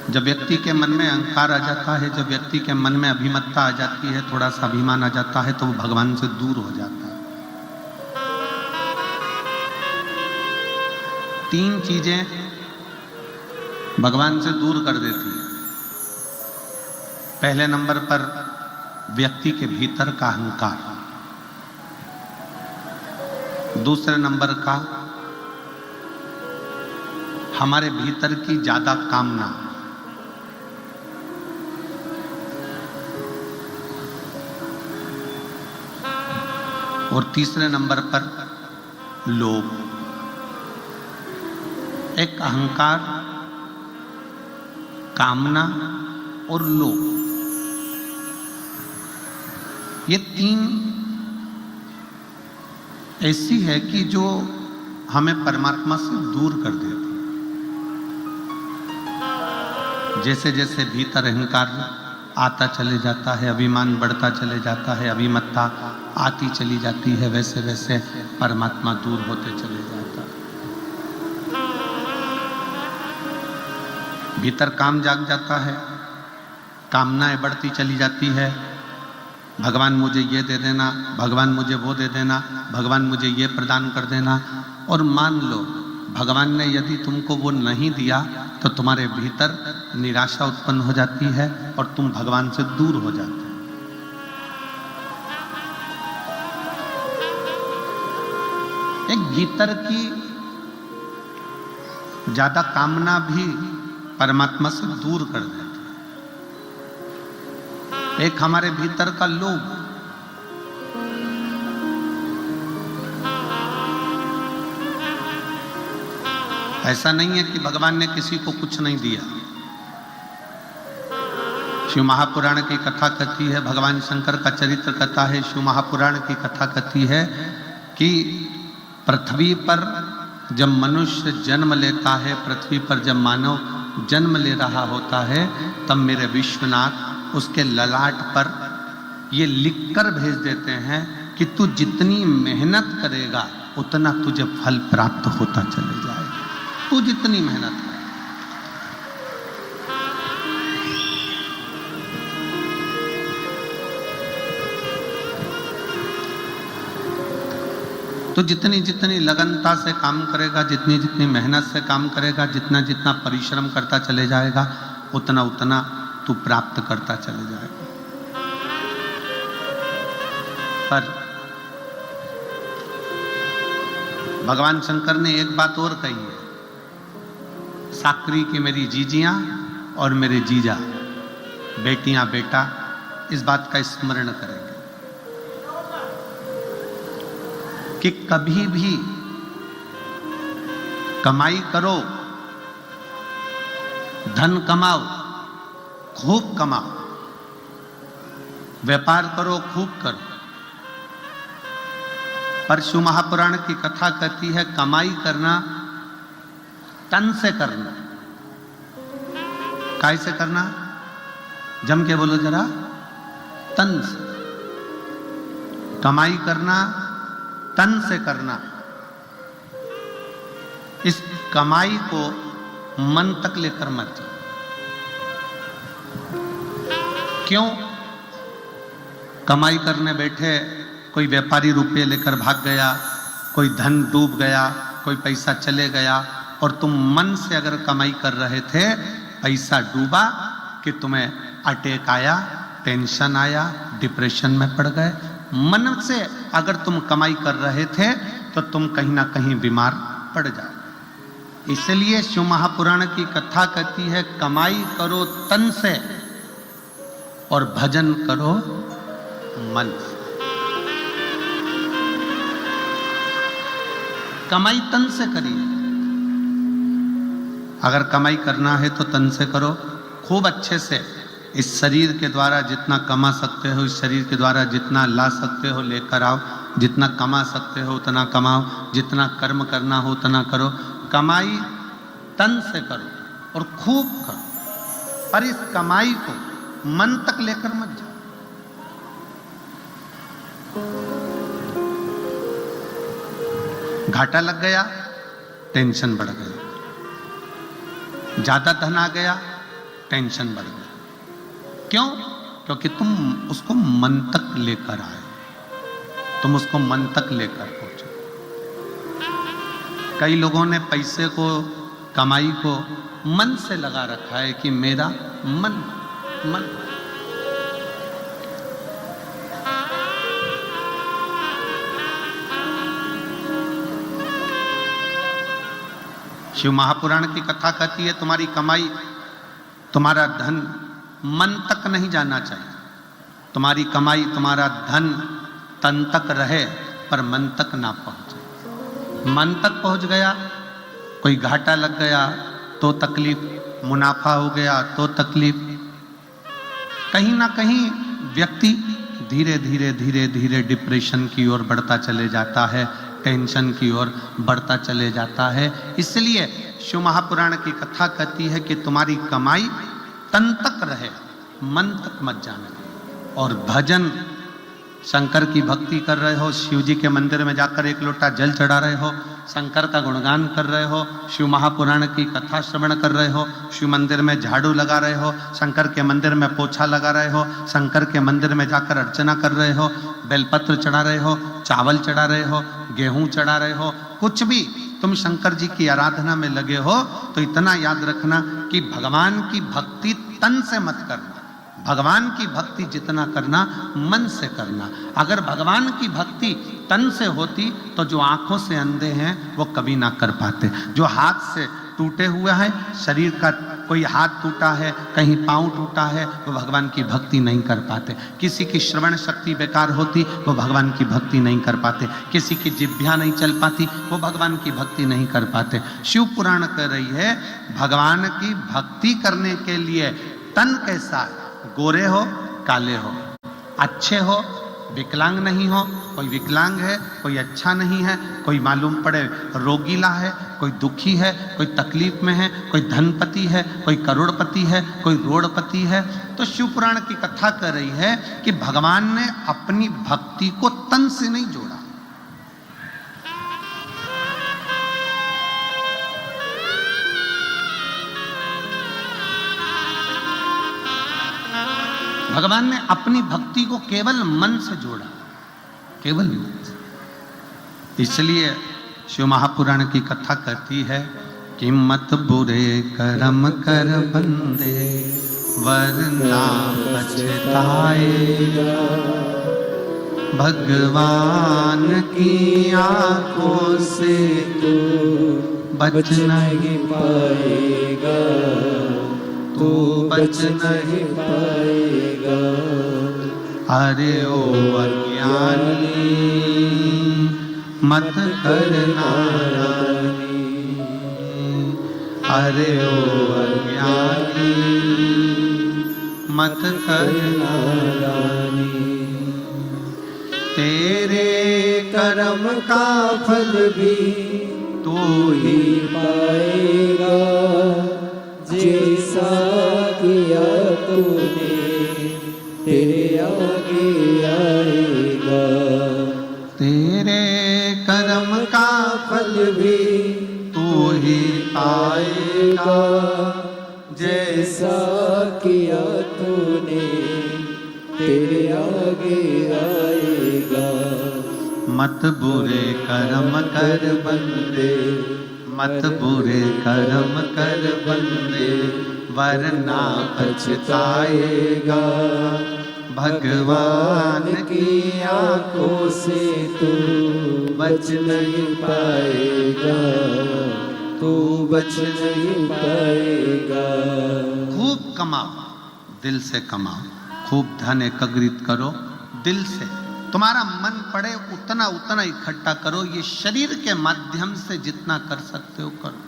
जब व्यक्ति के मन में अहंकार आ जाता है, जब व्यक्ति के मन में अभिमत्ता आ जाती है, थोड़ा सा अभिमान आ जाता है, तो वो भगवान से दूर हो जाता है। तीन चीजें भगवान से दूर कर देती है। पहले नंबर पर व्यक्ति के भीतर का अहंकार, दूसरे नंबर का हमारे भीतर की ज्यादा कामना, और तीसरे नंबर पर लोभ। एक अहंकार, कामना और लोभ, ये तीन ऐसी है कि जो हमें परमात्मा से दूर कर देती। जैसे जैसे भीतर अहंकार आता चले जाता है, अभिमान बढ़ता चले जाता है, अभिमत्ता आती चली जाती है, वैसे वैसे परमात्मा दूर होते चले जाता है। भीतर काम जाग जाता है, कामनाएं बढ़ती चली जाती है। भगवान मुझे ये दे देना, भगवान मुझे वो दे देना, भगवान मुझे ये प्रदान कर देना। और मान लो भगवान ने यदि तुमको वो नहीं दिया तो तुम्हारे भीतर निराशा उत्पन्न हो जाती है और तुम भगवान से दूर हो जाते हो। एक भीतर की ज्यादा कामना भी परमात्मा से दूर कर देती है। एक हमारे भीतर का लोभ, ऐसा नहीं है कि भगवान ने किसी को कुछ नहीं दिया। शिव महापुराण की कथा कहती है, भगवान शंकर का चरित्र कथा है, शिव महापुराण की कथा कहती है कि पृथ्वी पर जब मनुष्य जन्म लेता है, पृथ्वी पर जब मानव जन्म ले रहा होता है, तब मेरे विश्वनाथ उसके ललाट पर ये लिखकर भेज देते हैं कि तू जितनी मेहनत करेगा उतना तुझे फल प्राप्त होता चले जाएगा। तू जितनी मेहनत कर, तो जितनी जितनी लगनता से काम करेगा, जितनी जितनी मेहनत से काम करेगा, जितना जितना परिश्रम करता चले जाएगा, उतना उतना तू प्राप्त करता चले जाएगा। पर भगवान शंकर ने एक बात और कही है, साकरी की मेरी जीजियां और मेरे जीजा, बेटियां बेटा, इस बात का स्मरण करेंगे कि कभी भी कमाई करो, धन कमाओ, खूब कमाओ, व्यापार करो, खूब करो, पर शिव महापुराण की कथा कहती है कमाई करना तन से करना। काय से करना? जम के बोलो जरा, तन से। कमाई करना तन से करना। इस कमाई को मन तक लेकर मत जाओ। क्यों? कमाई करने बैठे कोई व्यापारी रुपये लेकर भाग गया, कोई धन डूब गया, कोई पैसा चले गया, और तुम मन से अगर कमाई कर रहे थे, पैसा डूबा कि तुम्हें अटैक आया, टेंशन आया, डिप्रेशन में पड़ गए। मन से अगर तुम कमाई कर रहे थे तो तुम कहीं ना कहीं बीमार पड़ जाओ। इसलिए शिव महापुराण की कथा कहती है कमाई करो तन से और भजन करो मन से। कमाई तन से करिए। अगर कमाई करना है तो तन से करो, खूब अच्छे से। इस शरीर के द्वारा जितना कमा सकते हो, इस शरीर के द्वारा जितना ला सकते हो लेकर आओ, जितना कमा सकते हो उतना कमाओ, जितना कर्म करना हो उतना करो। कमाई तन से करो और खूब करो, पर इस कमाई को मन तक लेकर मत जाओ। घाटा लग गया, टेंशन बढ़ गई। ज्यादा धन आ गया, टेंशन बढ़ गई। क्यों? क्योंकि तुम उसको मन तक लेकर आए, तुम उसको मन तक लेकर पहुंचे। कई लोगों ने पैसे को, कमाई को मन से लगा रखा है कि मेरा मन मन। शिव महापुराण की कथा कहती है तुम्हारी कमाई, तुम्हारा धन मन तक नहीं जाना चाहिए। तुम्हारी कमाई, तुम्हारा धन तन तक रहे पर मन तक ना पहुंचे। मन तक पहुंच गया, कोई घाटा लग गया तो तकलीफ, मुनाफा हो गया तो तकलीफ। कहीं ना कहीं व्यक्ति धीरे धीरे धीरे धीरे डिप्रेशन की ओर बढ़ता चले जाता है, टेंशन की ओर बढ़ता चले जाता है। इसलिए शिव महापुराण की कथा कहती है कि तुम्हारी कमाई तन तक रहे, मन तक मत जाने। और भजन, शंकर की भक्ति कर रहे हो, शिव जी के मंदिर में जाकर एक लोटा जल चढ़ा रहे हो, शंकर का गुणगान कर रहे हो, शिव महापुराण की कथा श्रवण कर रहे हो, शिव मंदिर में झाड़ू लगा रहे हो, शंकर के मंदिर में पोछा लगा रहे हो, शंकर के मंदिर में जाकर अर्चना कर रहे हो, बेलपत्र चढ़ा रहे हो, चावल चढ़ा रहे हो, गेहूं चढ़ा रहे हो, कुछ भी तुम शंकर जी की आराधना में लगे हो, तो इतना याद रखना कि भगवान की भक्ति तन से मत करना। भगवान की भक्ति जितना करना मन से करना। अगर भगवान की भक्ति तन से होती तो जो आंखों से अंधे हैं वो कभी ना कर पाते, जो हाथ से टूटे हुए हैं, शरीर का कोई हाथ टूटा है, कहीं पांव टूटा है, वो भगवान की भक्ति नहीं कर पाते। किसी की श्रवण शक्ति बेकार होती, वो भगवान की भक्ति नहीं कर पाते। किसी की जिह्वा नहीं चल पाती, वो भगवान की भक्ति नहीं कर पाते। शिव पुराण कह रही है भगवान की भक्ति करने के लिए तन कैसा है, गोरे हो काले हो, अच्छे हो विकलांग नहीं हो, कोई विकलांग है कोई अच्छा नहीं है, कोई मालूम पड़े रोगीला है, कोई दुखी है, कोई तकलीफ में है, कोई धनपति है, कोई करोड़पति है, कोई रोड़पति है। तो शिव पुराण की कथा कर रही है कि भगवान ने अपनी भक्ति को तन से नहीं जोड़ा। भगवान ने अपनी भक्ति को केवल मन से जोड़ा, केवल मन से। इसलिए शिव महापुराण की कथा कहती है कि मत बुरे कर्म कर बंदे वरना पछताएगा, भगवान की आंखों से तू बच नहीं पाएगा, तू बच नहीं पाएगा। अरे ओ अज्ञानी मत करना रानी, अरे ओ अज्ञानी मत करना रानी। तेरे कर्म का फल भी तू ही पाएगा, जैसा किया तूने तेरे आगे आएगा। तेरे कर्म का फल भी तू ही पाएगा, जैसा किया तूने तेरे आगे आएगा। मत बुरे कर्म कर बंदे, मत बुरे कर्म कर बंदे वरना पछताएगा, भगवान की आंखों से तू बच नहीं पाएगा, तू बच नहीं पाएगा। खूब कमाओ, दिल से कमाओ, खूब धन एकत्रित करो, दिल से तुम्हारा मन पड़े उतना उतना इकट्ठा करो। ये शरीर के माध्यम से जितना कर सकते हो करो।